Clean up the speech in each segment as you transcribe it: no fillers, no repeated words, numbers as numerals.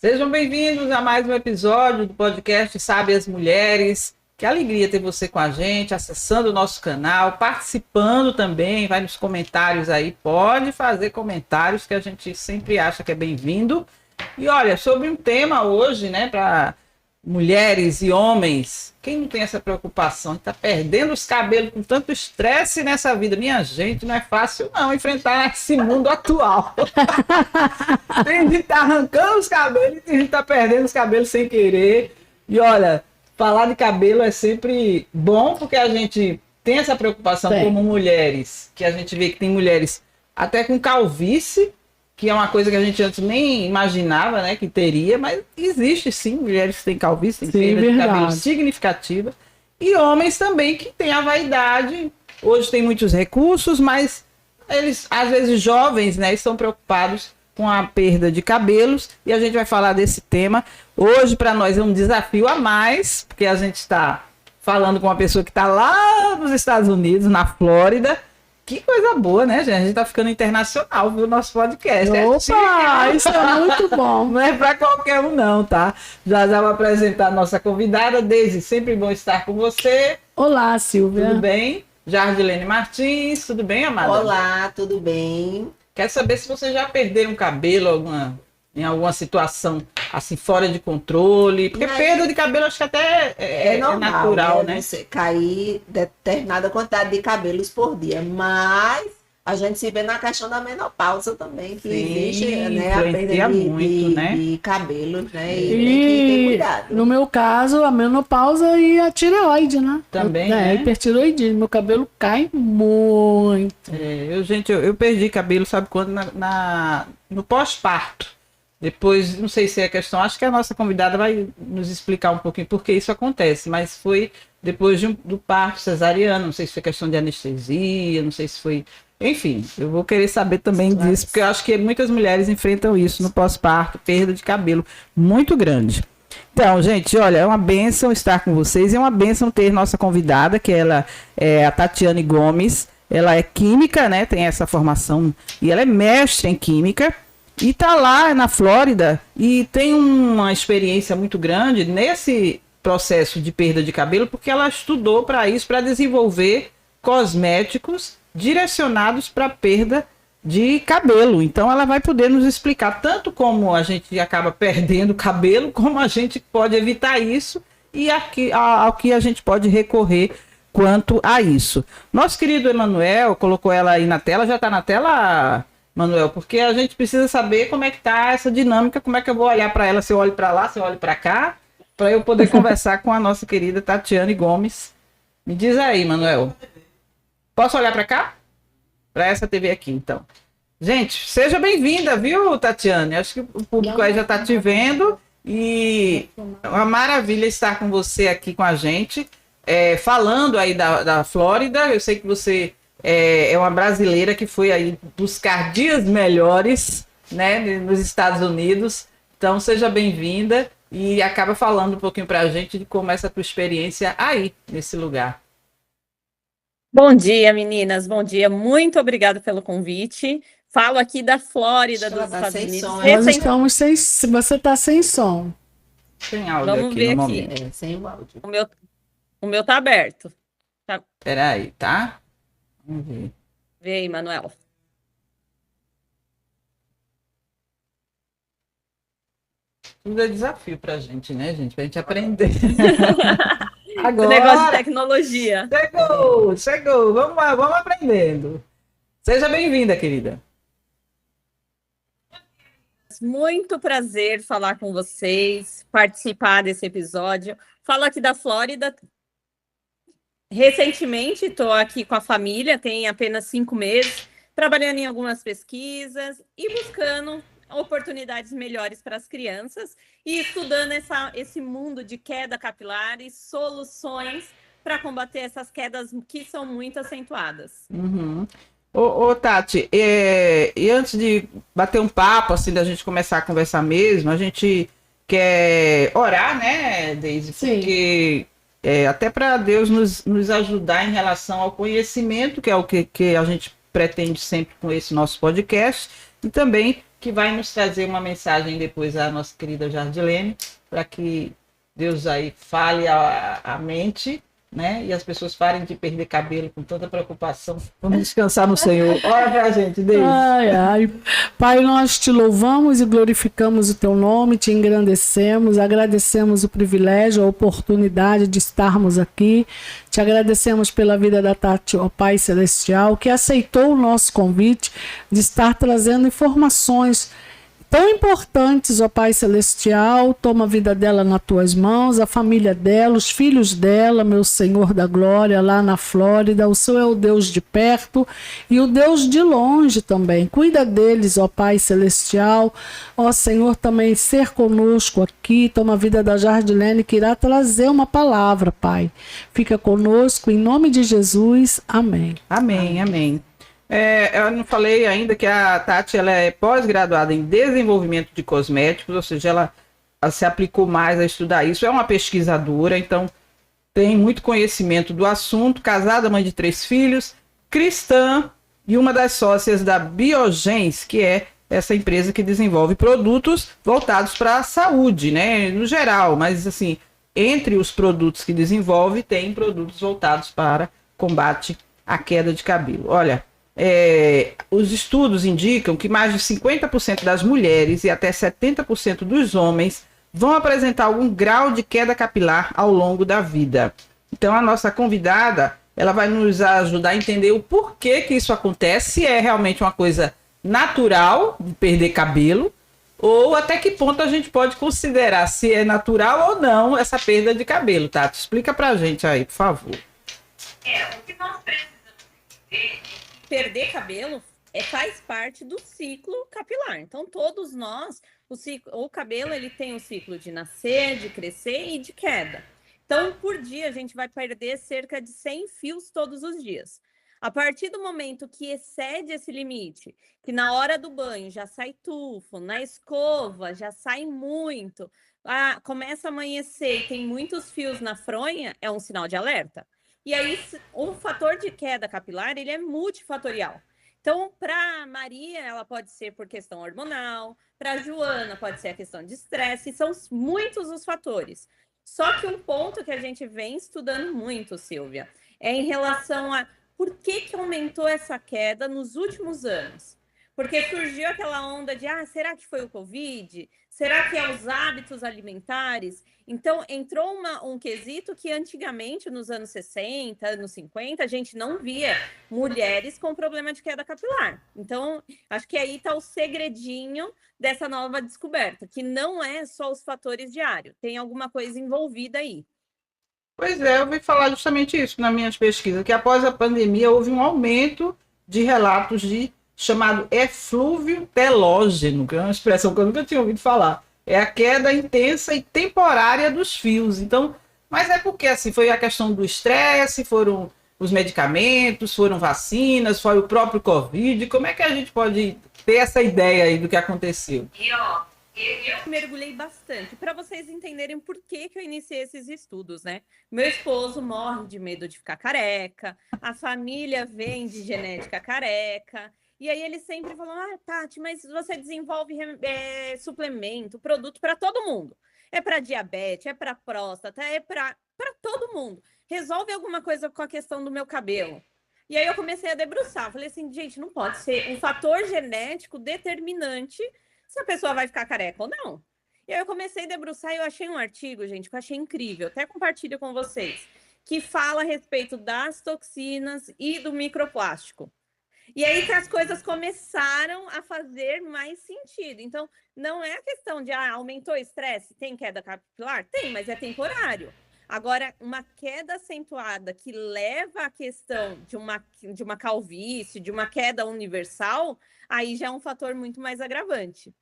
Sejam bem-vindos a mais um episódio do podcast Sabe as Mulheres. Que alegria ter você com a gente, acessando o nosso canal, participando também, vai nos comentários aí, pode fazer comentários que a gente sempre acha que é bem-vindo. E olha, sobre um tema hoje, né, para mulheres e homens, quem não tem essa preocupação, está perdendo os cabelos com tanto estresse nessa vida. Minha gente, não é fácil não enfrentar esse mundo atual. Tem gente que tá arrancando os cabelos e tem gente que tá perdendo os cabelos sem querer. E olha, falar de cabelo é sempre bom, porque a gente tem essa preocupação como mulheres, que a gente vê que tem mulheres até com calvície, que é uma coisa que a gente antes nem imaginava, né, que teria, mas existe sim, mulheres que têm calvície, têm perda de cabelo significativa, e homens também que têm a vaidade. Hoje tem muitos recursos, mas eles, às vezes jovens, né, estão preocupados com a perda de cabelos, e a gente vai falar desse tema. Hoje, para nós, é um desafio a mais, porque a gente está falando com uma pessoa que está lá nos Estados Unidos, na Flórida. Que coisa boa, né, gente? A gente está ficando internacional, viu, o nosso podcast. Opa, isso é muito bom. Não é para qualquer um, não, tá? Já vou apresentar a nossa convidada. Deise, sempre bom estar com você. Olá, Silvia. Tudo bem? Jardilene Martins, tudo bem, amada? Olá, tudo bem? Quero saber se você já perderam cabelo em alguma situação assim fora de controle, porque perda de cabelo acho que até é normal, natural, né? Você cair determinada quantidade de cabelos por dia, mas a gente se vê na questão da menopausa também, que existe, né, a perda de cabelos, né? E tem que ter cuidado. No meu caso, a menopausa e a tireoide, né? Também, né? Hipertireoidismo. Meu cabelo cai muito. Eu perdi cabelo, sabe quando? No pós-parto. Depois, não sei se é questão, acho que a nossa convidada vai nos explicar um pouquinho por que isso acontece, mas foi depois do parto cesariano, não sei se foi questão de anestesia, não sei se foi... Enfim, eu vou querer saber também disso, porque eu acho que muitas mulheres enfrentam isso no pós-parto, perda de cabelo muito grande. Então, gente, olha, é uma bênção estar com vocês, é uma bênção ter nossa convidada, que ela é a Tatiane Gomes. Ela é química, né, tem essa formação, e ela é mestre em química, e tá lá na Flórida, e tem uma experiência muito grande nesse processo de perda de cabelo, porque ela estudou para isso, para desenvolver cosméticos direcionados para perda de cabelo. Então ela vai poder nos explicar tanto como a gente acaba perdendo cabelo, como a gente pode evitar isso e ao que a gente pode recorrer quanto a isso. Nosso querido Emanuel colocou ela aí na tela. Já está na tela, Manuel? Porque a gente precisa saber como é que tá essa dinâmica, como é que eu vou olhar para ela, se eu olho para lá, se eu olho para cá, para eu poder conversar com a nossa querida Tatiane Gomes. Me diz aí, Manuel. Posso olhar para cá? Para essa TV aqui, então. Gente, seja bem-vinda, viu, Tatiane? Acho que o público aí já está te vendo e é uma maravilha estar com você aqui com a gente, falando aí da Flórida. Eu sei que você é uma brasileira que foi aí buscar dias melhores, né, nos Estados Unidos. Então, seja bem-vinda e acaba falando um pouquinho para a gente de como é essa tua experiência aí, nesse lugar. Bom dia, meninas. Bom dia. Muito obrigada pelo convite. Falo aqui da Flórida, dos Estados Unidos. Nós estamos sem... Você está sem som. Sem áudio. Vamos aqui ver no aqui. momento. Sem o áudio. O meu tá aberto. Peraí, tá? Vamos ver. Vê aí, Manuel. Tudo é desafio pra gente, né, gente? Pra gente aprender. Agora, negócio de tecnologia. Chegou. Vamos lá, vamos aprendendo. Seja bem-vinda, querida. Muito prazer falar com vocês, participar desse episódio. Falo aqui da Flórida. Recentemente, estou aqui com a família, tem apenas 5 meses, trabalhando em algumas pesquisas e buscando oportunidades melhores para as crianças e estudando esse mundo de queda capilar e soluções para combater essas quedas que são muito acentuadas. Uhum. Ô, Tati, e antes de bater um papo, assim, da gente começar a conversar mesmo, a gente quer orar, né, Deise? Porque até para Deus nos ajudar em relação ao conhecimento, que é o que a gente pretende sempre com esse nosso podcast, e também que vai nos trazer uma mensagem depois a nossa querida Jardilene, para que Deus aí fale a mente, né? E as pessoas parem de perder cabelo com tanta preocupação. Vamos descansar no Senhor. Ora pra gente, Deus. Ai, ai. Pai, nós te louvamos e glorificamos o teu nome, te engrandecemos, agradecemos o privilégio, a oportunidade de estarmos aqui. Te agradecemos pela vida da Tati, ó Pai Celestial, que aceitou o nosso convite de estar trazendo informações tão importantes, ó Pai Celestial. Toma a vida dela nas tuas mãos, a família dela, os filhos dela, meu Senhor da glória, lá na Flórida. O Senhor é o Deus de perto e o Deus de longe também. Cuida deles, ó Pai Celestial. Ó Senhor, também ser conosco aqui. Toma a vida da Jardilene, que irá trazer uma palavra, Pai. Fica conosco, em nome de Jesus. Amém. Amém, amém. Eu não falei ainda que a Tati ela é pós-graduada em desenvolvimento de cosméticos, ou seja, ela se aplicou mais a estudar isso. É uma pesquisadora, então tem muito conhecimento do assunto. Casada, mãe de 3 filhos, cristã e uma das sócias da Biogens, que é essa empresa que desenvolve produtos voltados para a saúde, né, no geral. Mas assim, entre os produtos que desenvolve, tem produtos voltados para combate à queda de cabelo. Olha, os estudos indicam que mais de 50% das mulheres e até 70% dos homens vão apresentar algum grau de queda capilar ao longo da vida. Então a nossa convidada, ela vai nos ajudar a entender o porquê que isso acontece, se é realmente uma coisa natural de perder cabelo, ou até que ponto a gente pode considerar se é natural ou não essa perda de cabelo, Tati. Explica pra gente aí, por favor. O que nós precisamos entender, perder cabelo faz parte do ciclo capilar. Então, todos nós, o cabelo ele tem um ciclo de nascer, de crescer e de queda. Então, por dia, a gente vai perder cerca de 100 fios todos os dias. A partir do momento que excede esse limite, que na hora do banho já sai tufo, na escova já sai muito, começa a amanhecer e tem muitos fios na fronha, é um sinal de alerta. E aí, o fator de queda capilar, ele é multifatorial. Então, para Maria, ela pode ser por questão hormonal, para Joana pode ser a questão de estresse, são muitos os fatores. Só que um ponto que a gente vem estudando muito, Silvia, é em relação a por que aumentou essa queda nos últimos anos. Porque surgiu aquela onda de, será que foi o Covid? Será que é os hábitos alimentares? Então, entrou um quesito que antigamente, nos anos 60, anos 50, a gente não via mulheres com problema de queda capilar. Então, acho que aí está o segredinho dessa nova descoberta, que não é só os fatores diários, tem alguma coisa envolvida aí. Pois é, eu ouvi falar justamente isso nas minhas pesquisas, que após a pandemia houve um aumento de relatos de chamado eflúvio telógeno, que é uma expressão que eu nunca tinha ouvido falar. É a queda intensa e temporária dos fios. Então, mas é porque assim, foi a questão do estresse, foram os medicamentos, foram vacinas, foi o próprio Covid. Como é que a gente pode ter essa ideia aí do que aconteceu? Eu mergulhei bastante para vocês entenderem por que eu iniciei esses estudos, né? Meu esposo morre de medo de ficar careca, a família vem de genética careca. E aí eles sempre falam, Tati, mas você desenvolve suplemento, produto para todo mundo. É para diabetes, é para próstata, é para todo mundo. Resolve alguma coisa com a questão do meu cabelo. E aí eu comecei a debruçar. Falei assim, gente, não pode ser um fator genético determinante se a pessoa vai ficar careca ou não. E aí eu comecei a debruçar e eu achei um artigo, gente, que eu achei incrível. Até compartilho com vocês. Que fala a respeito das toxinas e do microplástico. E aí que as coisas começaram a fazer mais sentido. Então, não é a questão de aumentou o estresse, tem queda capilar? Tem, mas é temporário. Agora, uma queda acentuada que leva à questão de uma calvície, de uma queda universal, aí já é um fator muito mais agravante.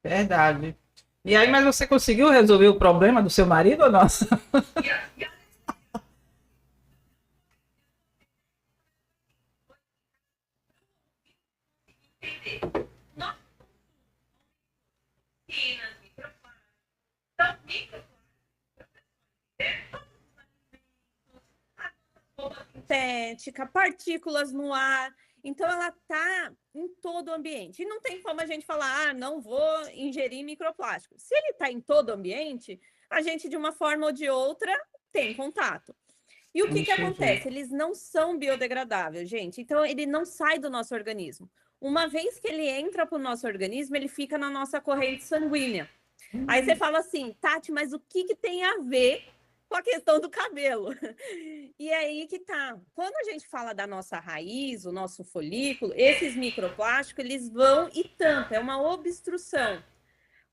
Verdade. E aí, mas você conseguiu resolver o problema do seu marido ou não? Sintética, partículas no ar. Então, ela está em todo o ambiente. E não tem como a gente falar, não vou ingerir microplástico. Se ele está em todo o ambiente, a gente, de uma forma ou de outra, tem contato. E o que acontece? Eles não são biodegradáveis, gente. Então, ele não sai do nosso organismo. Uma vez que ele entra para o nosso organismo, ele fica na nossa corrente sanguínea. Aí você fala assim, Tati, mas o que tem a ver com a questão do cabelo? E aí que tá. Quando a gente fala da nossa raiz, o nosso folículo, esses microplásticos, eles vão e tampam, é uma obstrução.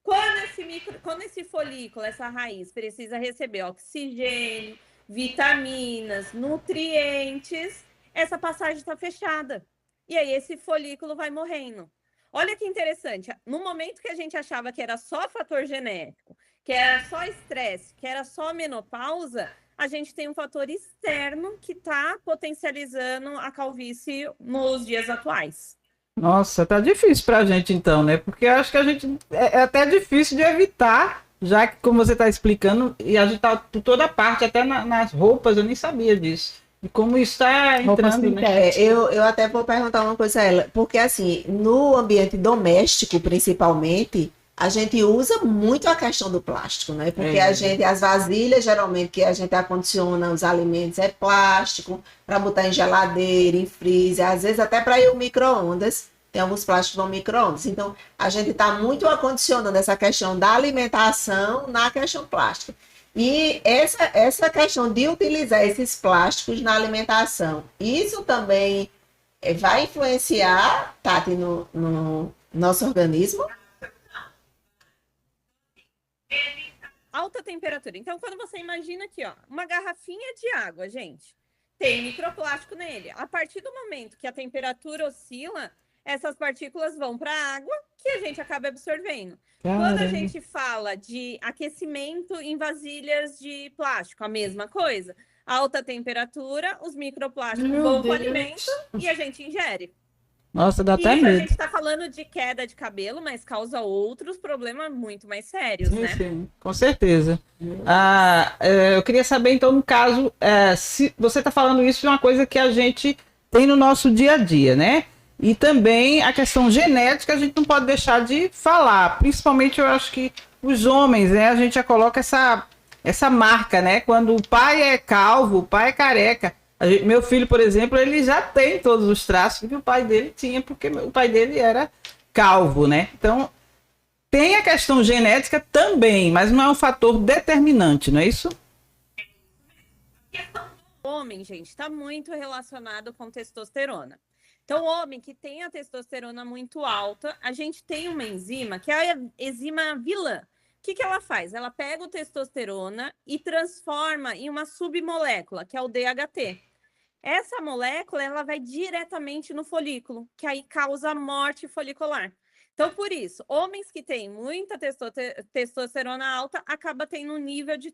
Quando esse folículo, essa raiz, precisa receber oxigênio, vitaminas, nutrientes, essa passagem está fechada. E aí esse folículo vai morrendo. Olha que interessante, no momento que a gente achava que era só fator genético, que era só estresse, que era só menopausa, a gente tem um fator externo que está potencializando a calvície nos dias atuais. Nossa, tá difícil pra gente então, né? Porque eu acho que a gente é até difícil de evitar, já que, como você tá explicando, e a gente tá por toda parte, até nas roupas, eu nem sabia disso. E como isso está entrando, né? Eu até vou perguntar uma coisa a ela, porque assim, no ambiente doméstico, principalmente, a gente usa muito a questão do plástico, né? Porque as vasilhas, geralmente, que a gente acondiciona os alimentos, é plástico, para botar em geladeira, em freezer, às vezes até para ir ao micro-ondas, tem alguns plásticos no micro-ondas. Então, a gente está muito acondicionando essa questão da alimentação na questão plástica. E essa questão de utilizar esses plásticos na alimentação, isso também vai influenciar, Tati, no nosso organismo? Alta temperatura. Então, quando você imagina aqui, ó, uma garrafinha de água, gente, tem microplástico nele. A partir do momento que a temperatura oscila, essas partículas vão para a água, que a gente acaba absorvendo. Quando a gente fala de aquecimento em vasilhas de plástico, a mesma coisa. Alta temperatura, os microplásticos vão para o alimento e a gente ingere. Nossa, dá até medo. A gente está falando de queda de cabelo, mas causa outros problemas muito mais sérios, né? Sim, com certeza. Eu queria saber, então, no caso, se você está falando isso de uma coisa que a gente tem no nosso dia a dia, né? E também a questão genética a gente não pode deixar de falar. Principalmente eu acho que os homens, né? A gente já coloca essa marca, né? Quando o pai é calvo, o pai é careca. Meu filho, por exemplo, ele já tem todos os traços que o pai dele tinha, porque o pai dele era calvo, né? Então, tem a questão genética também, mas não é um fator determinante, não é isso? O homem, gente, está muito relacionado com testosterona. Então, o homem que tem a testosterona muito alta, a gente tem uma enzima, que é a enzima vilã. O que ela faz? Ela pega o testosterona e transforma em uma submolécula, que é o DHT. Essa molécula, ela vai diretamente no folículo, que aí causa morte folicular. Então, por isso, homens que têm muita testosterona alta, acaba tendo um nível de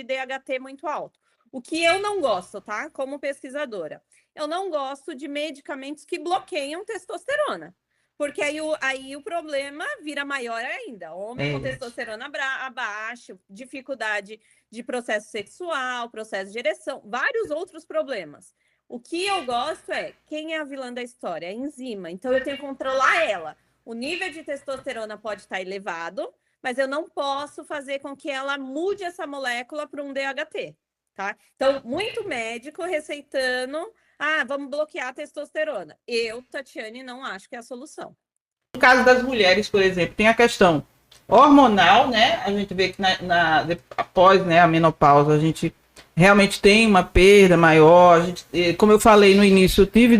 DHT muito alto. O que eu não gosto, tá? Como pesquisadora. Eu não gosto de medicamentos que bloqueiam testosterona. Porque aí o problema vira maior ainda. Homem com testosterona abaixo, dificuldade de processo sexual, processo de ereção, vários outros problemas. O que eu gosto é, quem é a vilã da história? A enzima. Então, eu tenho que controlar ela. O nível de testosterona pode estar elevado, mas eu não posso fazer com que ela mude essa molécula para um DHT, tá? Então, muito médico receitando, vamos bloquear a testosterona. Eu, Tatiane, não acho que é a solução. No caso das mulheres, por exemplo, tem a questão hormonal, né? A gente vê que após, né, a menopausa, a gente realmente tem uma perda maior. Como eu falei no início, eu tive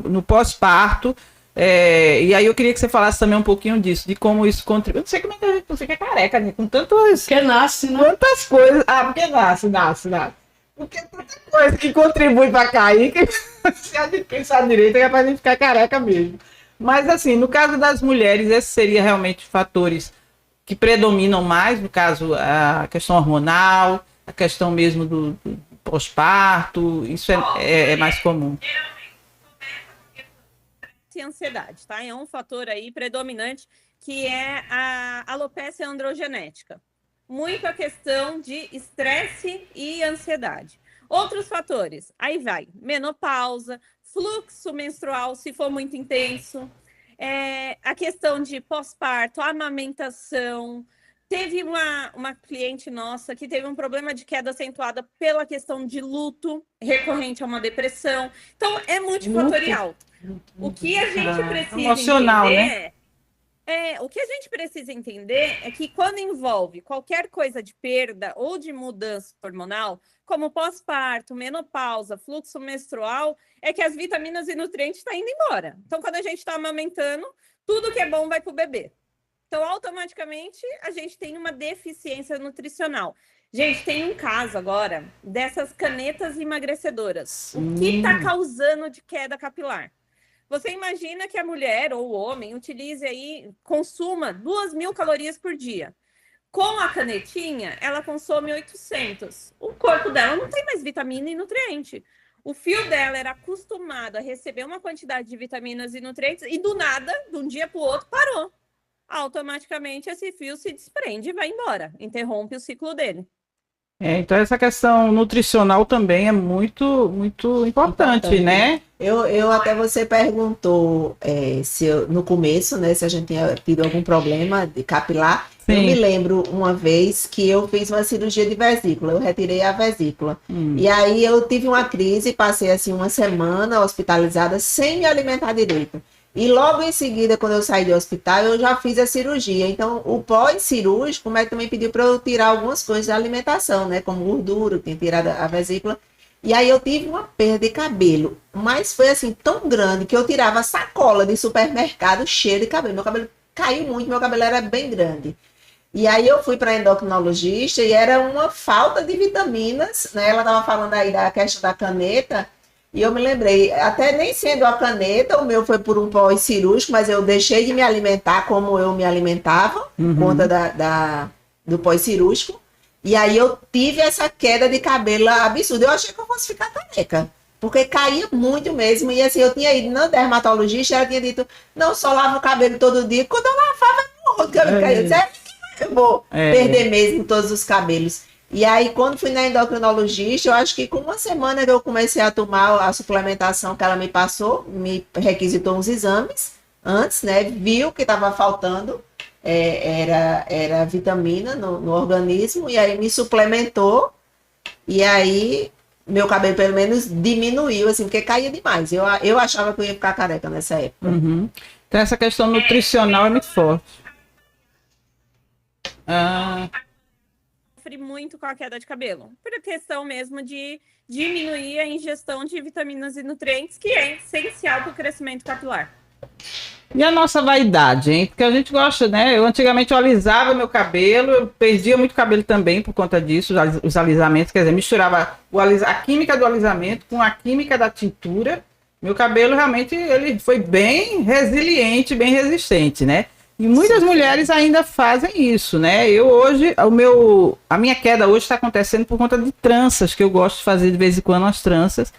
no pós-parto, e aí eu queria que você falasse também um pouquinho disso, de como isso contribui. Eu não sei como é que a gente não fica careca, né? Com tantas... Porque nasce, né? Quantas coisas... porque nasce. Porque tanta coisa que contribui para cair, que se a gente pensar direito, é para a gente ficar careca mesmo. Mas assim, no caso das mulheres, esses seriam realmente fatores que predominam mais, no caso, a questão hormonal, a questão mesmo do pós-parto, isso é mais comum. E ansiedade, tá? É um fator aí predominante que é a alopecia androgenética. Muito a questão de estresse e ansiedade. Outros fatores, aí vai, menopausa, fluxo menstrual, se for muito intenso, a questão de pós-parto, amamentação. Teve uma cliente nossa que teve um problema de queda acentuada pela questão de luto, recorrente a uma depressão. Então, é multifatorial. O que a gente precisa emocional, entender... O que a gente precisa entender é que quando envolve qualquer coisa de perda ou de mudança hormonal, como pós-parto, menopausa, fluxo menstrual, é que as vitaminas e nutrientes estão indo embora. Então, quando a gente está amamentando, tudo que é bom vai para o bebê. Então, automaticamente, a gente tem uma deficiência nutricional. Gente, tem um caso agora dessas canetas emagrecedoras. O que está causando de queda capilar? Você imagina que a mulher ou o homem utilize aí, consuma 2.000 calorias por dia. Com a canetinha, ela consome 800. O corpo dela não tem mais vitamina e nutriente. O fio dela era acostumado a receber uma quantidade de vitaminas e nutrientes e do nada, de um dia para o outro, parou. Automaticamente esse fio se desprende e vai embora. Interrompe o ciclo dele. Então essa questão nutricional também é muito, muito importante, né? Eu até você perguntou se no começo, né, se a gente tinha tido algum problema de capilar. Sim. Eu me lembro uma vez que eu fiz uma cirurgia de vesícula, eu retirei a vesícula. E aí eu tive uma crise, passei assim uma semana hospitalizada sem me alimentar direito. E logo em seguida, quando eu saí do hospital, eu já fiz a cirurgia. Então, o pós-cirúrgico, o médico também pediu para eu tirar algumas coisas da alimentação, né? Como gordura, tinha tirado a vesícula. E aí eu tive uma perda de cabelo. Mas foi assim, tão grande que eu tirava sacola de supermercado cheia de cabelo. Meu cabelo caiu muito, meu cabelo era bem grande. E aí eu fui para endocrinologista e era uma falta de vitaminas, né? Ela estava falando aí da questão da caneta. E eu me lembrei, até nem sendo a caneta, o meu foi por um pós-cirúrgico, mas eu deixei de me alimentar como eu me alimentava, por conta do pós-cirúrgico. E aí eu tive essa queda de cabelo absurda. Eu achei que eu fosse ficar careca, porque caía muito mesmo. E assim, eu tinha ido na dermatologista, ela tinha dito, não, só lava o cabelo todo dia. Quando eu lavava, o cabelo caía. Eu disse, eu vou perder mesmo todos os cabelos. E aí, quando fui na endocrinologista, eu acho que com uma semana que eu comecei a tomar a suplementação que ela me passou, me requisitou uns exames antes, né? Viu que estava faltando, era vitamina no organismo, e aí me suplementou, e aí meu cabelo pelo menos diminuiu, assim, porque caía demais. Eu achava que eu ia ficar careca nessa época. Então essa questão nutricional é muito forte. Sofre muito com a queda de cabelo, por questão mesmo de diminuir a ingestão de vitaminas e nutrientes, que é essencial para o crescimento capilar. E a nossa vaidade, hein? Porque a gente gosta, né? Eu antigamente alisava meu cabelo, eu perdia muito cabelo também por conta disso, os alisamentos, quer dizer, misturava a química do alisamento com a química da tintura. Meu cabelo realmente ele foi bem resiliente, bem resistente, né? E muitas mulheres ainda fazem isso, né? Eu hoje, a minha queda hoje está acontecendo por conta de tranças, que eu gosto de fazer de vez em quando as tranças.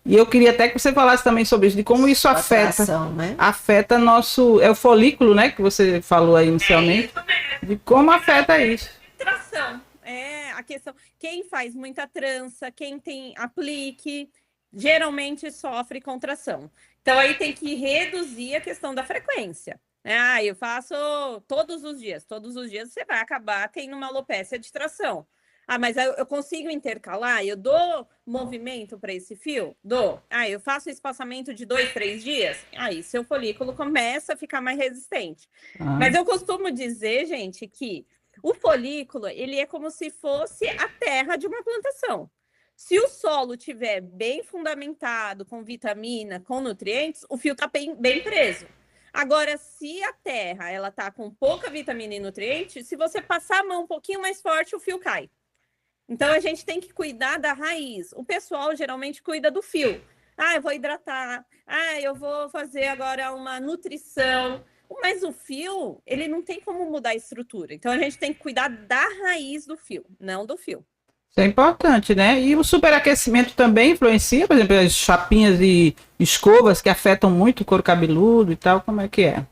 E eu queria até que você falasse também sobre isso, de como isso afeta nosso... É o folículo, né? Que você falou aí inicialmente. De como afeta isso. Tração. É a questão. Quem faz muita trança, quem tem aplique, geralmente sofre contração. Então aí tem que reduzir a questão da frequência. Eu faço todos os dias você vai acabar tendo uma alopécia de tração. Mas eu consigo intercalar? Eu dou movimento para esse fio? Dou. Eu faço espaçamento de 2, 3 dias? Aí seu folículo começa a ficar mais resistente. Mas eu costumo dizer, gente, que o folículo, ele é como se fosse a terra de uma plantação. Se o solo tiver bem fundamentado, com vitamina, com nutrientes, o fio está bem preso. Agora, se a terra ela tá com pouca vitamina e nutriente, se você passar a mão um pouquinho mais forte, o fio cai. Então, a gente tem que cuidar da raiz. O pessoal geralmente cuida do fio. Eu vou hidratar. Eu vou fazer agora uma nutrição. Mas o fio, ele não tem como mudar a estrutura. Então, a gente tem que cuidar da raiz do fio, não do fio. Isso é importante, né? E o superaquecimento também influencia, por exemplo, as chapinhas e escovas que afetam muito o couro cabeludo e tal, como é que é?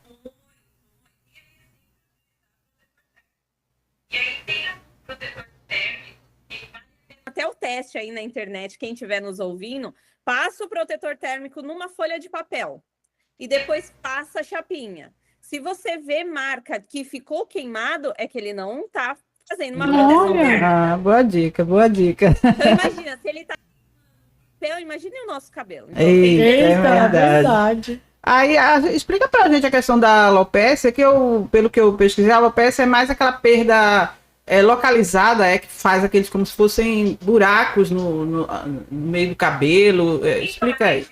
Até o teste aí na internet, quem estiver nos ouvindo, passa o protetor térmico numa folha de papel e depois passa a chapinha. Se você vê marca que ficou queimado, é que ele não está fazendo uma proteção térmica. Ah, boa dica, boa dica. Então imagina, se ele está... Imagine o nosso cabelo. Então, É verdade. Aí, explica pra gente a questão da alopécia, que pelo que eu pesquisei, a alopécia é mais aquela perda localizada, que faz aqueles como se fossem buracos no meio do cabelo. Explica aí.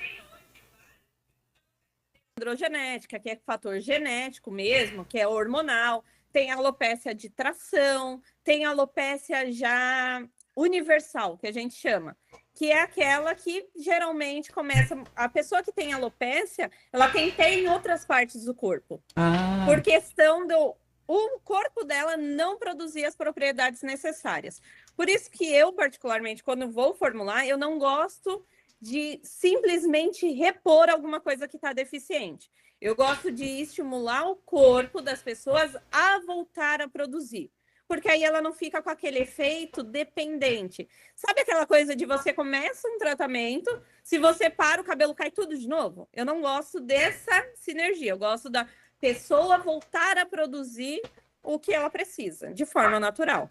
Androgenética, que é fator genético mesmo, que é hormonal. Tem alopécia de tração, tem alopécia já universal, que a gente chama, que é aquela que geralmente começa... A pessoa que tem alopécia, ela tem pé em outras partes do corpo. Por questão o corpo dela não produzir as propriedades necessárias. Por isso que eu, particularmente, quando vou formular, eu não gosto de simplesmente repor alguma coisa que está deficiente. Eu gosto de estimular o corpo das pessoas a voltar a produzir. Porque aí ela não fica com aquele efeito dependente. Sabe aquela coisa de você começa um tratamento, se você para, o cabelo cai tudo de novo? Eu não gosto dessa sinergia. Eu gosto da pessoa voltar a produzir o que ela precisa, de forma natural.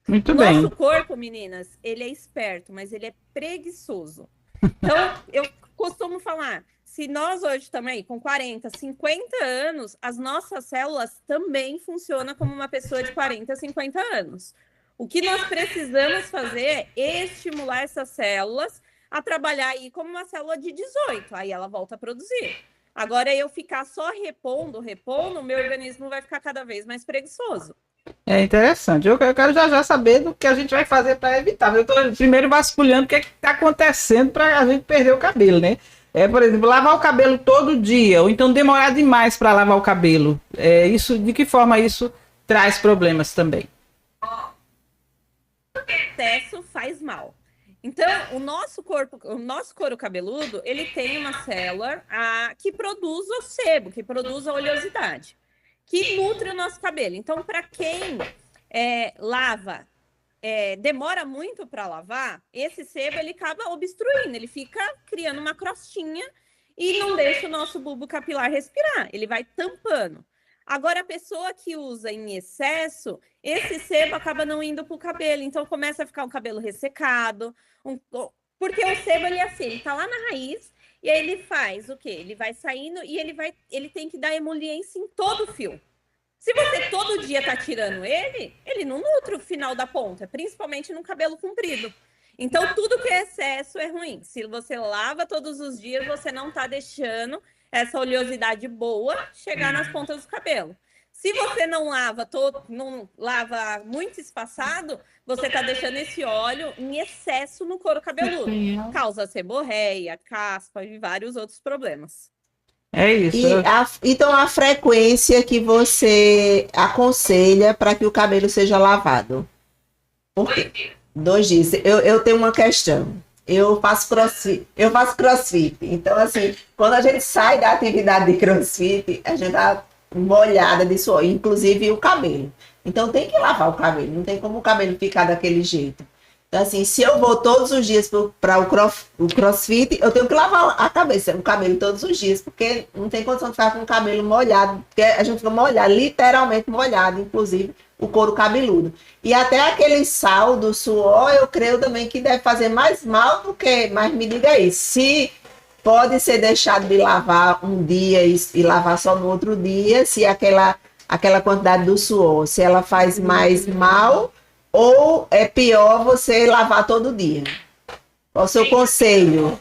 Muito bem. Nosso corpo, meninas, ele é esperto, mas ele é preguiçoso. Então, eu costumo falar, se nós hoje também, com 40, 50 anos, as nossas células também funcionam como uma pessoa de 40, 50 anos. O que nós precisamos fazer é estimular essas células a trabalhar aí como uma célula de 18, aí ela volta a produzir. Agora, eu ficar só repondo, o meu organismo vai ficar cada vez mais preguiçoso. É interessante. Eu quero já saber do que a gente vai fazer para evitar. Eu estou primeiro vasculhando o que está acontecendo para a gente perder o cabelo, né? Por exemplo, lavar o cabelo todo dia, ou então demorar demais para lavar o cabelo. De que forma isso traz problemas também? O excesso faz mal. Então, o nosso couro cabeludo, ele tem uma célula que produz o sebo, que produz a oleosidade, que nutre o nosso cabelo. Então, para quem lava, demora muito para lavar, esse sebo ele acaba obstruindo, ele fica criando uma crostinha e não deixa o nosso bulbo capilar respirar, ele vai tampando. Agora, a pessoa que usa em excesso, esse sebo acaba não indo para o cabelo, então começa a ficar um cabelo ressecado, porque o sebo ele é assim, ele tá lá na raiz, e aí ele faz o quê? Ele vai saindo e ele tem que dar emoliência em todo o fio. Se você todo dia tá tirando ele não nutre o final da ponta, principalmente no cabelo comprido. Então, tudo que é excesso é ruim. Se você lava todos os dias, você não tá deixando essa oleosidade boa chegar nas pontas do cabelo. Se você não lava muito espaçado, você está deixando esse óleo em excesso no couro cabeludo. Causa seborreia, caspa e vários outros problemas. É isso. Então, a frequência que você aconselha para que o cabelo seja lavado? Por quê? 2 dias. Eu tenho uma questão. Eu faço crossfit. Então, assim, quando a gente sai da atividade de crossfit, a gente tá molhada de suor, inclusive o cabelo. Então, tem que lavar o cabelo. Não tem como o cabelo ficar daquele jeito. Então, assim, se eu vou todos os dias para o crossfit, eu tenho que lavar a cabeça, o cabelo todos os dias, porque não tem condição de ficar com o cabelo molhado, porque a gente fica molhado, literalmente molhado, inclusive o couro cabeludo. E até aquele sal do suor, eu creio também que deve fazer mais mal do que... Mas me diga aí, se pode ser deixado de lavar um dia e lavar só no outro dia, se aquela quantidade do suor, se ela faz mais mal... Ou é pior você lavar todo dia? Qual o seu conselho?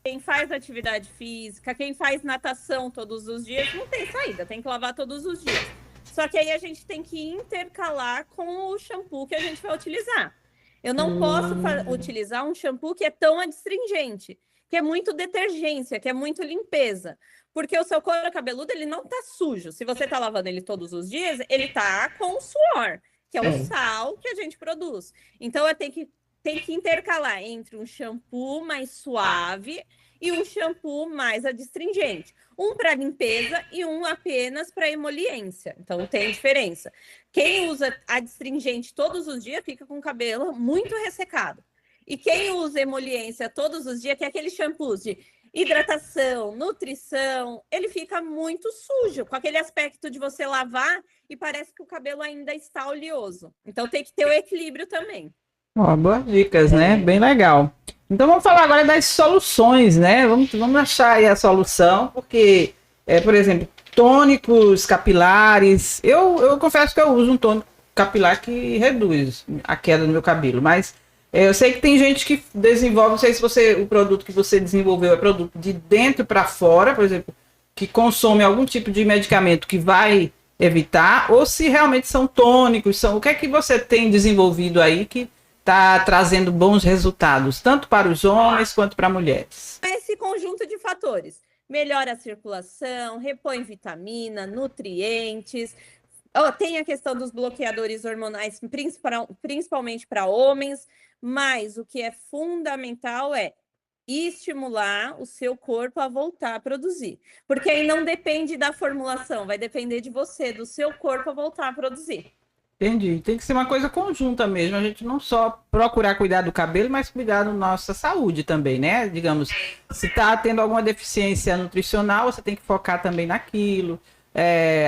Quem faz atividade física, quem faz natação todos os dias, não tem saída, tem que lavar todos os dias. Só que aí a gente tem que intercalar com o shampoo que a gente vai utilizar. Eu não posso utilizar um shampoo que é tão adstringente, que é muito detergência, que é muito limpeza. Porque o seu couro cabeludo, ele não tá sujo. Se você tá lavando ele todos os dias, ele tá com suor, que é o sal que a gente produz. Então, tem que intercalar entre um shampoo mais suave e um shampoo mais adstringente. Um para limpeza e um apenas para emoliência. Então, tem diferença. Quem usa adstringente todos os dias fica com o cabelo muito ressecado. E quem usa emoliência todos os dias, que é aquele shampoo de hidratação, nutrição, ele fica muito sujo, com aquele aspecto de você lavar e parece que o cabelo ainda está oleoso. Então tem que ter o equilíbrio também. Ó, boas dicas, né? Bem legal. Então vamos falar agora das soluções, né? Vamos achar aí a solução, porque, por exemplo, tônicos capilares. Eu confesso que eu uso um tônico capilar que reduz a queda do meu cabelo, mas eu sei que tem gente que desenvolve, não sei se o produto que você desenvolveu é produto de dentro para fora, por exemplo, que consome algum tipo de medicamento que vai evitar, ou se realmente são tônicos, o que é que você tem desenvolvido aí que está trazendo bons resultados, tanto para os homens quanto para mulheres? Esse conjunto de fatores melhora a circulação, repõe vitamina, nutrientes. Tem a questão dos bloqueadores hormonais, principalmente para homens, mas o que é fundamental é estimular o seu corpo a voltar a produzir. Porque aí não depende da formulação, vai depender de você, do seu corpo a voltar a produzir. Entendi. Tem que ser uma coisa conjunta mesmo. A gente não só procurar cuidar do cabelo, mas cuidar da nossa saúde também, né? Digamos, se está tendo alguma deficiência nutricional, você tem que focar também naquilo.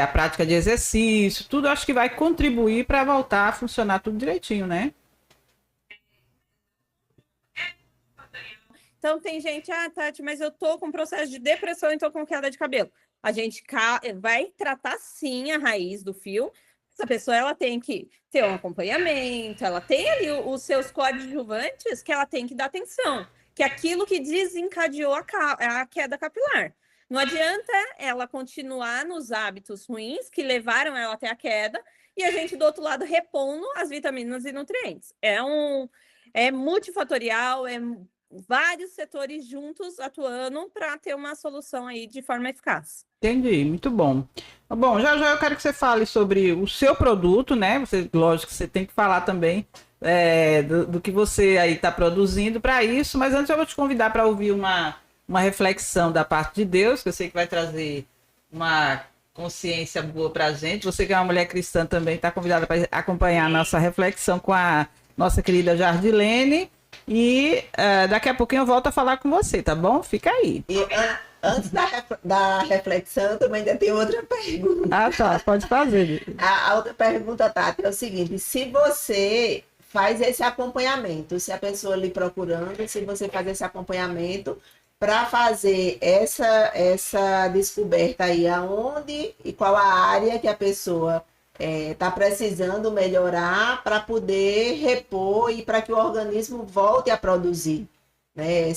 A prática de exercício, tudo acho que vai contribuir para voltar a funcionar tudo direitinho, né? Então tem gente, Tati, mas eu tô com processo de depressão e tô com queda de cabelo. A gente vai tratar sim a raiz do fio. Essa pessoa ela tem que ter um acompanhamento, ela tem ali os seus coadjuvantes que ela tem que dar atenção, que é aquilo que desencadeou a queda capilar. Não adianta ela continuar nos hábitos ruins que levaram ela até a queda e a gente, do outro lado, repondo as vitaminas e nutrientes. É multifatorial, vários setores juntos atuando para ter uma solução aí de forma eficaz. Entendi, muito bom. Bom, já eu quero que você fale sobre o seu produto, né? Lógico que você tem que falar também do que você aí está produzindo para isso, mas antes eu vou te convidar para ouvir uma reflexão da parte de Deus, que eu sei que vai trazer uma consciência boa para a gente. Você que é uma mulher cristã também está convidada para acompanhar a nossa reflexão com a nossa querida Jardilene. E daqui a pouquinho eu volto a falar com você, tá bom? Fica aí. E antes da reflexão, também ainda tem outra pergunta. Tá, pode fazer. A outra pergunta, Tati, é o seguinte: se você faz esse acompanhamento, se a pessoa lhe procurando, se você faz esse acompanhamento para fazer essa descoberta aí, aonde e qual a área que a pessoa está precisando melhorar para poder repor e para que o organismo volte a produzir, né?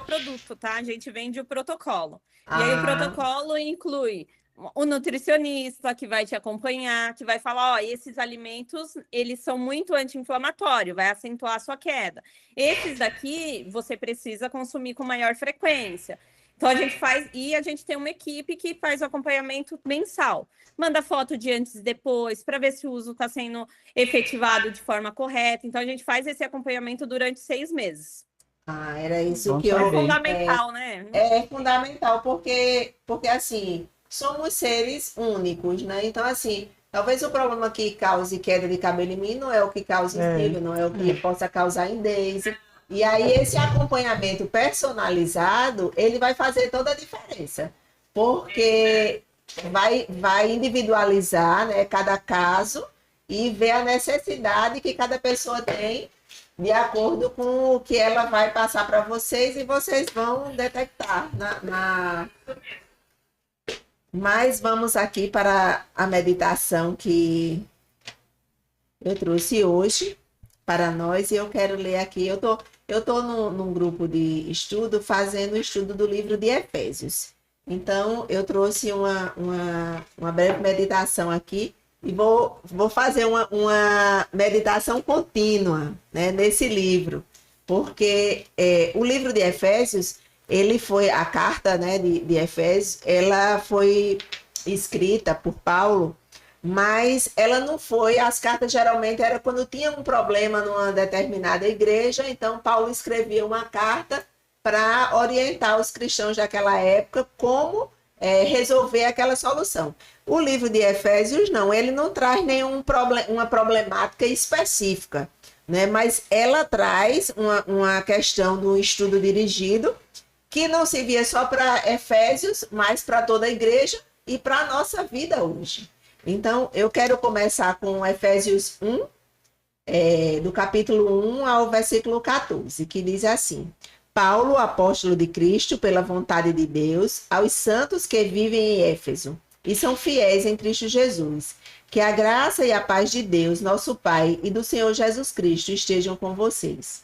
Produto, tá? A gente vende o protocolo. E aí o protocolo inclui o nutricionista que vai te acompanhar, que vai falar, esses alimentos, eles são muito anti-inflamatórios, vai acentuar a sua queda. Esses daqui, você precisa consumir com maior frequência. Então, a gente faz, e a gente tem uma equipe que faz o acompanhamento mensal. Manda foto de antes e depois, para ver se o uso está sendo efetivado de forma correta. Então, a gente faz esse acompanhamento durante 6 meses. Era isso Bom que eu... É fundamental, né? É fundamental, porque assim, somos seres únicos, né? Então, assim, talvez o problema que cause queda de cabelo em mim não é o que causa em Silvio, não é o que possa causar em Deise. E aí, esse acompanhamento personalizado, ele vai fazer toda a diferença. Porque vai individualizar, né, cada caso e ver a necessidade que cada pessoa tem de acordo com o que ela vai passar para vocês e vocês vão detectar. Mas vamos aqui para a meditação que eu trouxe hoje para nós, e eu quero ler aqui. Eu tô num grupo de estudo, fazendo o estudo do livro de Efésios. Então, eu trouxe uma breve meditação aqui e vou fazer uma meditação contínua, né, nesse livro. Porque o livro de Efésios, a carta, né, de Efésios, ela foi escrita por Paulo, mas ela não foi, as cartas geralmente era quando tinha um problema numa determinada igreja, então Paulo escrevia uma carta para orientar os cristãos daquela época como resolver aquela solução. O livro de Efésios, não, ele não traz uma problemática específica, né? Mas ela traz uma questão do estudo dirigido, que não servia só para Efésios, mas para toda a igreja e para a nossa vida hoje. Então, eu quero começar com Efésios 1, do capítulo 1 ao versículo 14, que diz assim: Paulo, apóstolo de Cristo, pela vontade de Deus, aos santos que vivem em Éfeso e são fiéis em Cristo Jesus, que a graça e a paz de Deus, nosso Pai, e do Senhor Jesus Cristo estejam com vocês.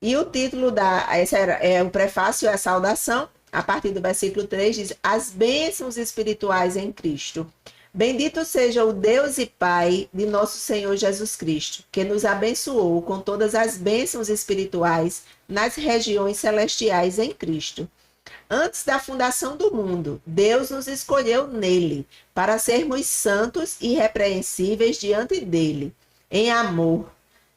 E o título o prefácio, é a saudação, a partir do versículo 3, diz: as bênçãos espirituais em Cristo. Bendito seja o Deus e Pai de nosso Senhor Jesus Cristo, que nos abençoou com todas as bênçãos espirituais nas regiões celestiais em Cristo. Antes da fundação do mundo, Deus nos escolheu nele, para sermos santos e irrepreensíveis diante dele, em amor.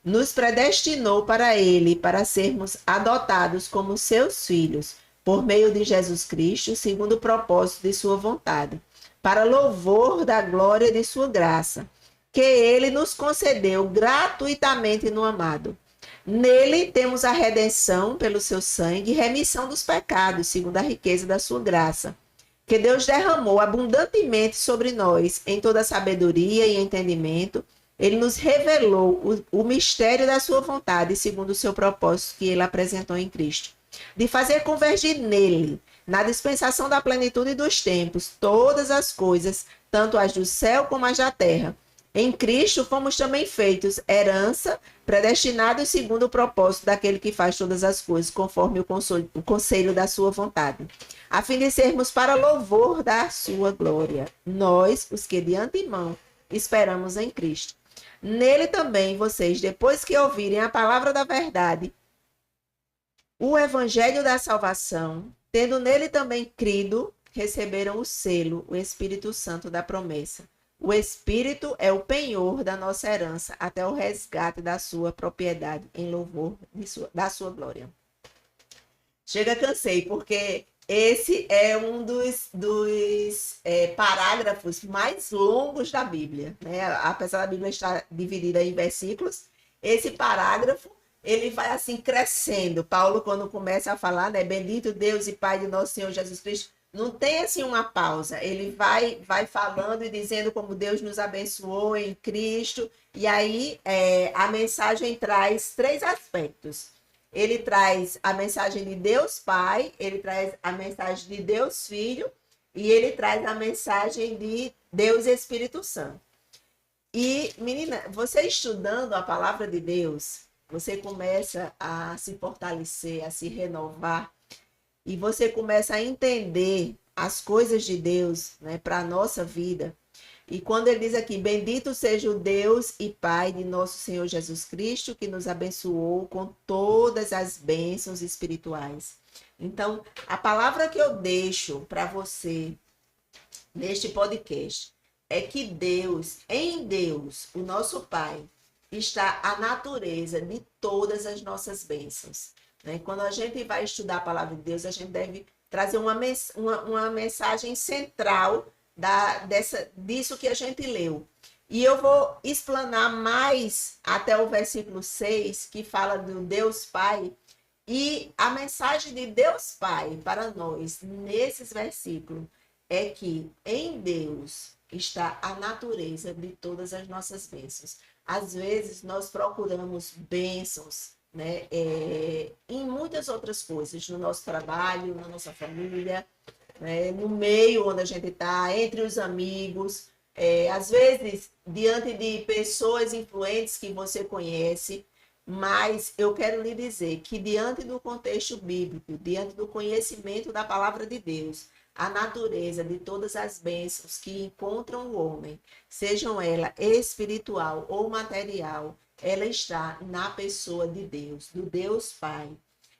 Nos predestinou para ele, para sermos adotados como seus filhos, por meio de Jesus Cristo, segundo o propósito de sua vontade, para louvor da glória de sua graça, que ele nos concedeu gratuitamente no amado. Nele temos a redenção pelo seu sangue e remissão dos pecados, segundo a riqueza da sua graça, que Deus derramou abundantemente sobre nós, em toda sabedoria e entendimento. Ele nos revelou o mistério da sua vontade, segundo o seu propósito que ele apresentou em Cristo, de fazer convergir nele, na dispensação da plenitude dos tempos, todas as coisas, tanto as do céu como as da terra. Em Cristo fomos também feitos herança, predestinados segundo o propósito daquele que faz todas as coisas, conforme o conselho da sua vontade, a fim de sermos para louvor da sua glória, nós, os que de antemão esperamos em Cristo. Nele também vocês, depois que ouvirem a palavra da verdade, o evangelho da salvação, tendo nele também crido, receberam o selo, o Espírito Santo da promessa. O Espírito é o penhor da nossa herança até o resgate da sua propriedade, em louvor da sua glória. Chega, cansei, porque esse é um dos parágrafos mais longos da Bíblia, né? Apesar da Bíblia estar dividida em versículos, esse parágrafo ele vai assim crescendo. Paulo, quando começa a falar, né? Bendito Deus e Pai de nosso Senhor Jesus Cristo, não tem assim uma pausa. Ele vai falando e dizendo como Deus nos abençoou em Cristo. E aí a mensagem traz 3 aspectos. Ele traz a mensagem de Deus Pai, ele traz a mensagem de Deus Filho e ele traz a mensagem de Deus Espírito Santo. E, menina, você estudando a palavra de Deus, você começa a se fortalecer, a se renovar, e você começa a entender as coisas de Deus, né, para a nossa vida. E quando ele diz aqui, bendito seja o Deus e Pai de nosso Senhor Jesus Cristo, que nos abençoou com todas as bênçãos espirituais. Então, a palavra que eu deixo para você neste podcast é que Deus, em Deus, o nosso Pai, está a natureza de todas as nossas bênçãos. Quando a gente vai estudar a palavra de Deus, a gente deve trazer uma mensagem central disso que a gente leu. E eu vou explanar mais até o versículo 6, que fala do Deus Pai. E a mensagem de Deus Pai para nós, nesses versículos, é que em Deus está a natureza de todas as nossas bênçãos. Às vezes, nós procuramos bênçãos, né, em muitas outras coisas, no nosso trabalho, na nossa família, né, no meio onde a gente está, entre os amigos, às vezes diante de pessoas influentes que você conhece, mas eu quero lhe dizer que diante do contexto bíblico, diante do conhecimento da palavra de Deus, a natureza de todas as bênçãos que encontram o homem, sejam ela espiritual ou material, ela está na pessoa de Deus, do Deus Pai.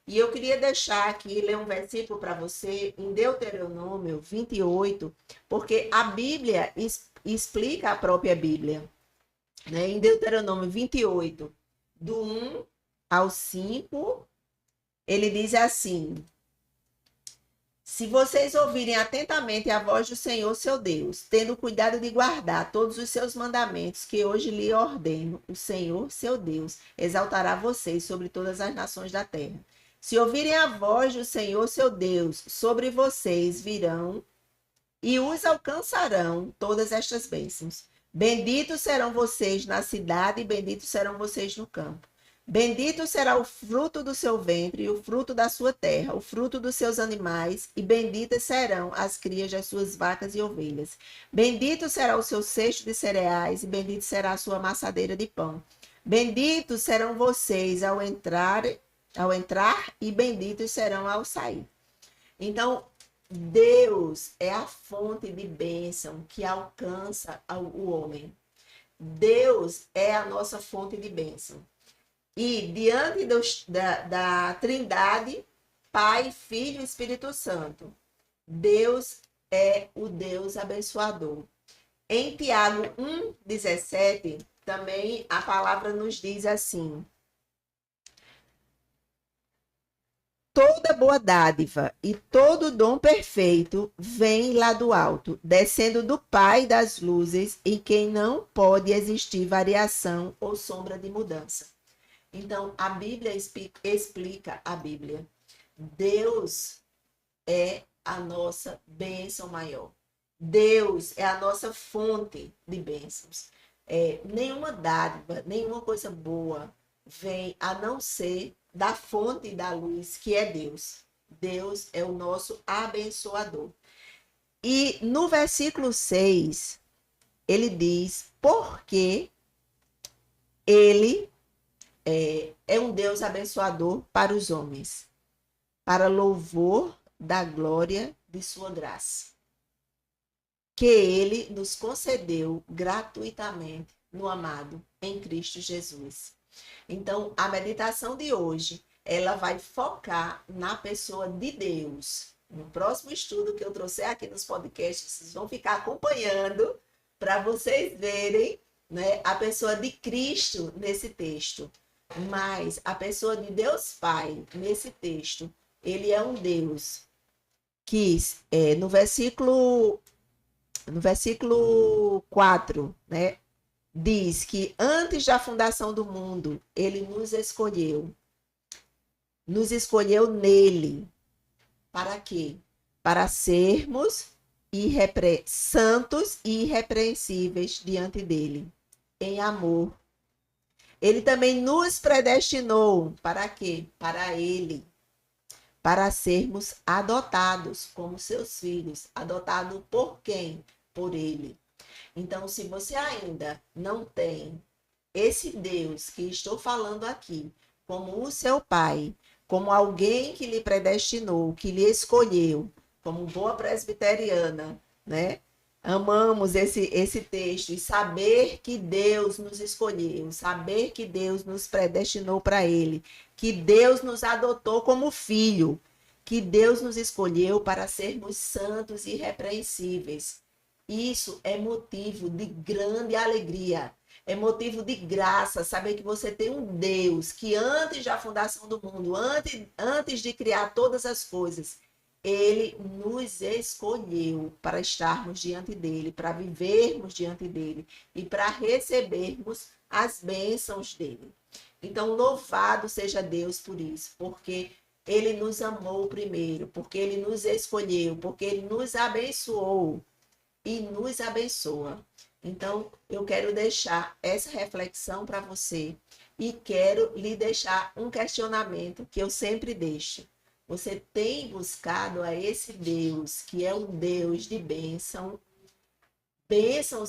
E eu queria deixar aqui, ler um versículo para você, em Deuteronômio 28, porque a Bíblia explica a própria Bíblia. Né? Em Deuteronômio 28, do 1 ao 5, ele diz assim: Se vocês ouvirem atentamente a voz do Senhor, seu Deus, tendo cuidado de guardar todos os seus mandamentos que hoje lhe ordeno, o Senhor, seu Deus, exaltará vocês sobre todas as nações da terra. Se ouvirem a voz do Senhor, seu Deus, sobre vocês virão e os alcançarão todas estas bênçãos. Benditos serão vocês na cidade e benditos serão vocês no campo. Bendito será o fruto do seu ventre e o fruto da sua terra, o fruto dos seus animais, e benditas serão as crias das suas vacas e ovelhas. Bendito será o seu cesto de cereais, e bendito será a sua amassadeira de pão. Benditos serão vocês ao entrar, e benditos serão ao sair. Então, Deus é a fonte de bênção que alcança o homem. Deus é a nossa fonte de bênção. E diante da Trindade, Pai, Filho e Espírito Santo, Deus é o Deus abençoador. Em Tiago 1,17, também a palavra nos diz assim: toda boa dádiva e todo dom perfeito vem lá do alto, descendo do Pai das luzes, em quem não pode existir variação ou sombra de mudança. Então, a Bíblia explica a Bíblia. Deus é a nossa bênção maior. Deus é a nossa fonte de bênçãos. Nenhuma dádiva, nenhuma coisa boa vem a não ser da fonte da luz, que é Deus. Deus é o nosso abençoador. E no versículo 6, ele diz, porque ele é um Deus abençoador para os homens, para louvor da glória de sua graça, que ele nos concedeu gratuitamente no amado em Cristo Jesus. Então, a meditação de hoje, ela vai focar na pessoa de Deus. No próximo estudo que eu trouxer aqui nos podcasts, vocês vão ficar acompanhando para vocês verem, né, a pessoa de Cristo nesse texto. Mas a pessoa de Deus Pai, nesse texto, ele é um Deus que, no versículo 4, né, diz que antes da fundação do mundo, ele nos escolheu nele. Para quê? Para sermos santos e irrepreensíveis diante dele, em amor. Ele também nos predestinou para quê? Para ele, para sermos adotados como seus filhos. Adotado por quem? Por ele. Então, se você ainda não tem esse Deus que estou falando aqui, como o seu pai, como alguém que lhe predestinou, que lhe escolheu, como boa presbiteriana, né? Amamos esse texto e saber que Deus nos escolheu, saber que Deus nos predestinou para ele, que Deus nos adotou como filho, que Deus nos escolheu para sermos santos e irrepreensíveis. Isso é motivo de grande alegria, é motivo de graça, saber que você tem um Deus que antes da fundação do mundo, antes de criar todas as coisas, ele nos escolheu para estarmos diante dele, para vivermos diante dele e para recebermos as bênçãos dele. Então, louvado seja Deus por isso, porque ele nos amou primeiro, porque ele nos escolheu, porque ele nos abençoou e nos abençoa. Então, eu quero deixar essa reflexão para você e quero lhe deixar um questionamento que eu sempre deixo. Você tem buscado a esse Deus, que é um Deus de bênçãos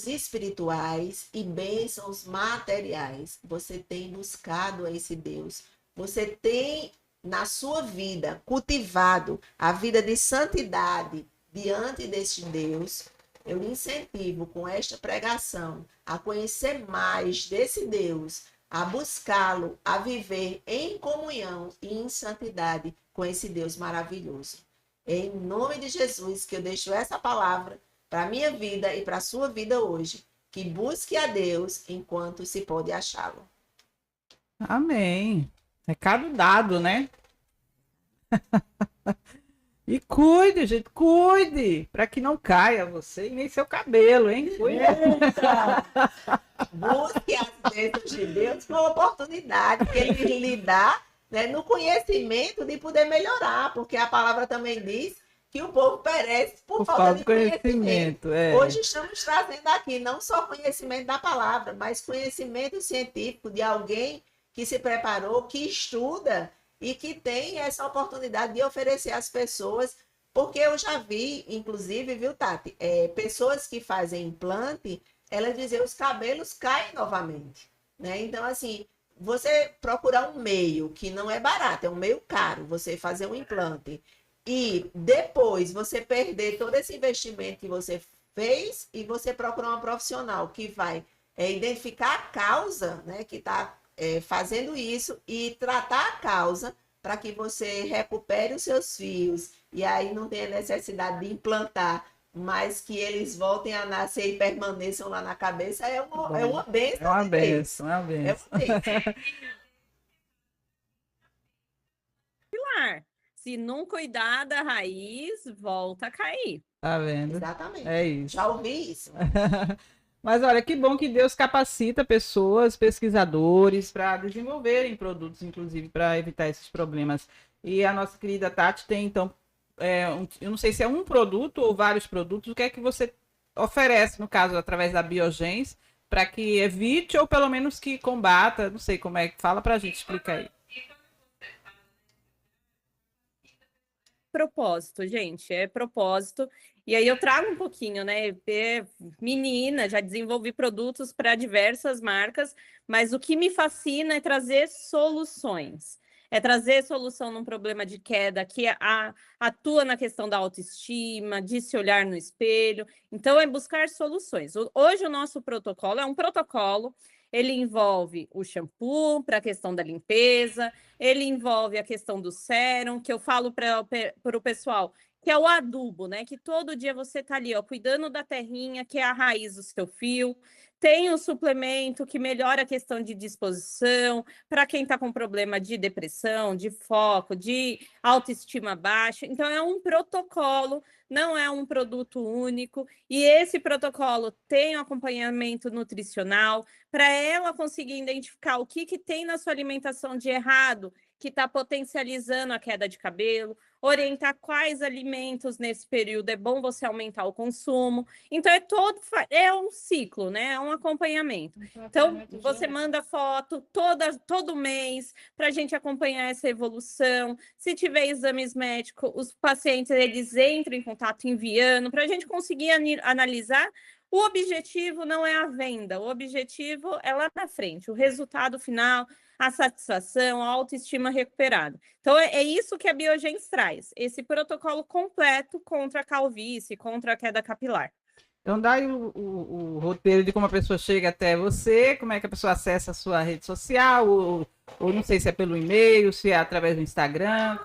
espirituais e bênçãos materiais. Você tem buscado a esse Deus. Você tem, na sua vida, cultivado a vida de santidade diante deste Deus. Eu lhe incentivo com esta pregação a conhecer mais desse Deus, a buscá-lo, a viver em comunhão e em santidade com esse Deus maravilhoso. É em nome de Jesus que eu deixo essa palavra para a minha vida e para a sua vida hoje. Que busque a Deus enquanto se pode achá-lo. Amém. Recado dado, né? E cuide, gente, cuide, para que não caia você e nem seu cabelo, hein? Cuide. Busque as bênçãos de Deus com a oportunidade que Ele lhe dá, né, no conhecimento de poder melhorar, porque a palavra também diz que o povo perece por falta de conhecimento. Hoje estamos trazendo aqui não só conhecimento da palavra, mas conhecimento científico de alguém que se preparou, que estuda e que tem essa oportunidade de oferecer às pessoas, porque eu já vi, inclusive, viu, Tati, pessoas que fazem implante, elas dizem os cabelos caem novamente, né? Então, assim, você procurar um meio que não é barato, é um meio caro, você fazer um implante, e depois você perder todo esse investimento que você fez e você procurar uma profissional que vai identificar a causa, né, que está fazendo isso e tratar a causa para que você recupere os seus fios e aí não tenha necessidade de implantar, mas que eles voltem a nascer e permaneçam lá na cabeça, é uma bênção. É uma bênção, é uma bênção. Se não cuidar da raiz, volta a cair. Tá vendo? Exatamente. É isso. Já ouvi isso. Mas olha, que bom que Deus capacita pessoas, pesquisadores, para desenvolverem produtos, inclusive, para evitar esses problemas. E a nossa querida Tati tem, então, eu não sei se é um produto ou vários produtos, o que é que você oferece, no caso, através da Biogens, para que evite ou pelo menos que combata, não sei como é que fala, para a gente explicar aí. Propósito, gente, é propósito. E aí eu trago um pouquinho, né? Menina, já desenvolvi produtos para diversas marcas, mas o que me fascina é trazer soluções. É trazer solução num problema de queda que atua na questão da autoestima, de se olhar no espelho. Então, é buscar soluções. Hoje, o nosso protocolo é um protocolo. Ele envolve o shampoo para a questão da limpeza, ele envolve a questão do sérum, que eu falo para o pessoal, que é o adubo, né? Que todo dia você está ali, ó, cuidando da terrinha, que é a raiz do seu fio. Tem o suplemento que melhora a questão de disposição, para quem está com problema de depressão, de foco, de autoestima baixa. Então, é um protocolo, não é um produto único. E esse protocolo tem um acompanhamento nutricional para ela conseguir identificar o que tem na sua alimentação de errado, que está potencializando a queda de cabelo, orientar quais alimentos nesse período é bom você aumentar o consumo. Então, é um ciclo, né? É um acompanhamento. Então, você manda foto todo mês para a gente acompanhar essa evolução. Se tiver exames médicos, os pacientes eles entram em contato enviando para a gente conseguir analisar. O objetivo não é a venda, o objetivo é lá na frente, o resultado final, a satisfação, a autoestima recuperada. Então, é isso que a Biogens traz, esse protocolo completo contra a calvície, contra a queda capilar. Então, dá aí o roteiro de como a pessoa chega até você, como é que a pessoa acessa a sua rede social, ou não sei se é pelo e-mail, se é através do Instagram.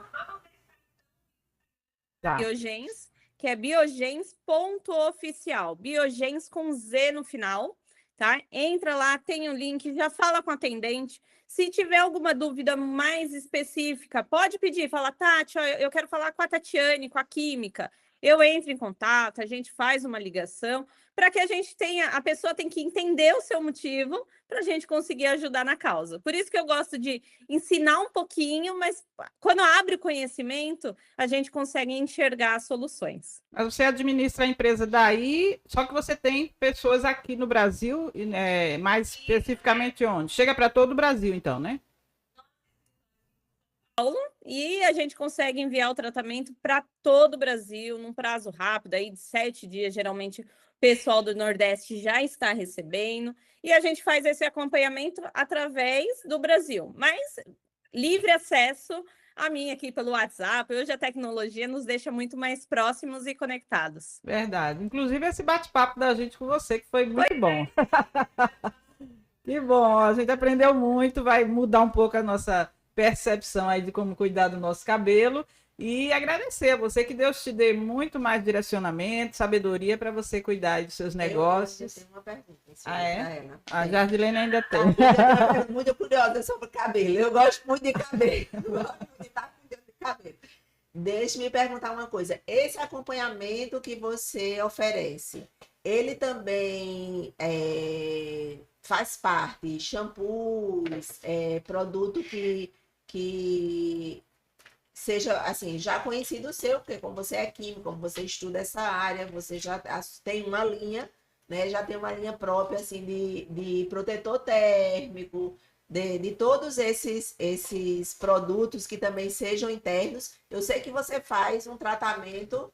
Tá. Biogens, que é biogens.oficial, Biogens com Z no final, tá? Entra lá, tem o link, já fala com a atendente. Se tiver alguma dúvida mais específica, pode pedir, fala, Tati, eu quero falar com a Tatiane, com a química. Eu entro em contato, a gente faz uma ligação, para que a pessoa tem que entender o seu motivo para a gente conseguir ajudar na causa. Por isso que eu gosto de ensinar um pouquinho, mas quando abre o conhecimento, a gente consegue enxergar as soluções. Mas você administra a empresa daí, só que você tem pessoas aqui no Brasil, mais especificamente onde? Chega para todo o Brasil, então, né? E a gente consegue enviar o tratamento para todo o Brasil num prazo rápido, aí de 7 dias, geralmente o pessoal do Nordeste já está recebendo, e a gente faz esse acompanhamento através do Brasil, mas livre acesso a mim aqui pelo WhatsApp. Hoje a tecnologia nos deixa muito mais próximos e conectados. Verdade, inclusive esse bate-papo da gente com você, que foi muito bom. Que bom, a gente aprendeu muito, vai mudar um pouco a nossa percepção aí de como cuidar do nosso cabelo, e agradecer a você, que Deus te dê muito mais direcionamento, sabedoria para você cuidar dos seus negócios. Eu tenho uma pergunta. A Jardilene ainda tem. Eu muito curiosa sobre cabelo. Eu gosto muito de cabelo. Eu gosto muito de estar cuidando de cabelo. Deixe-me perguntar uma coisa. Esse acompanhamento que você oferece, ele também faz parte, shampoos, produto que seja assim, já conhecido seu, porque como você é químico, como você estuda essa área, você já tem uma linha, né? Já tem uma linha própria assim de protetor térmico, de todos esses produtos que também sejam internos. Eu sei que você faz um tratamento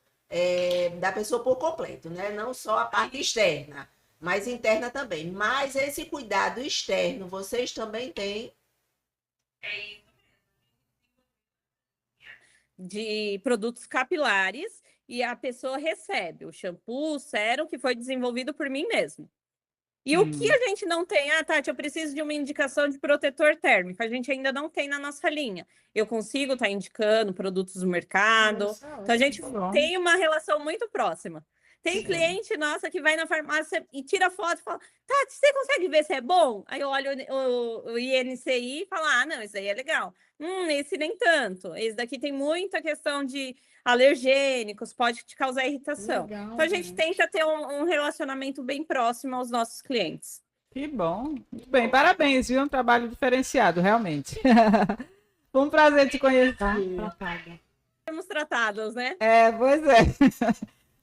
da pessoa por completo, né? Não só a parte externa, mas interna também. Mas esse cuidado externo, vocês também têm? De produtos capilares e a pessoa recebe o shampoo, o sérum que foi desenvolvido por mim mesmo. E o que a gente não tem? Ah, Tati, eu preciso de uma indicação de protetor térmico. A gente ainda não tem na nossa linha. Eu consigo estar indicando produtos do mercado. Então, a gente tem uma relação muito próxima. Tem cliente nossa que vai na farmácia e tira foto e fala, Tati, você consegue ver se é bom? Aí eu olho o INCI e falo, ah, não, esse aí é legal. Esse nem tanto. Esse daqui tem muita questão de alergênicos, pode te causar irritação. Legal, então a gente tenta ter um relacionamento bem próximo aos nossos clientes. Que bom. Muito bem, parabéns, viu? Um trabalho diferenciado, realmente. Foi um prazer te conhecer. Somos tratados, né? Pois é.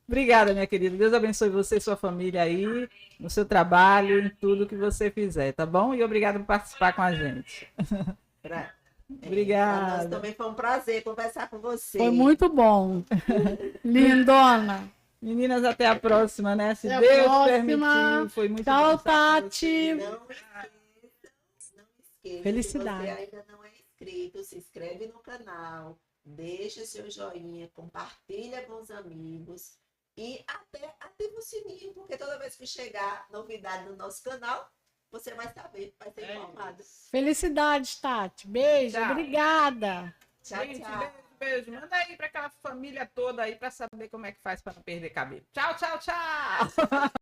Obrigada, minha querida. Deus abençoe você e sua família aí, no seu trabalho, em tudo que você fizer, tá bom? E obrigada por participar com a gente. Obrigada. Para nós também foi um prazer conversar com você. Foi muito bom. Lindona. Meninas, até a próxima, né? Se Deus permitir. Foi muito Tchau, Tati. Não esqueça. Felicidade. Se você ainda não é inscrito, se inscreve no canal, deixa seu joinha, compartilha com os amigos e até ativa o sininho, porque toda vez que chegar novidade no nosso canal, você vai saber, vai ser informado. Felicidades, Tati. Beijo, tchau. Obrigada. Tchau, Gente, tchau. beijo. Manda aí para aquela família toda aí para saber como é que faz para não perder cabelo. Tchau, tchau, tchau.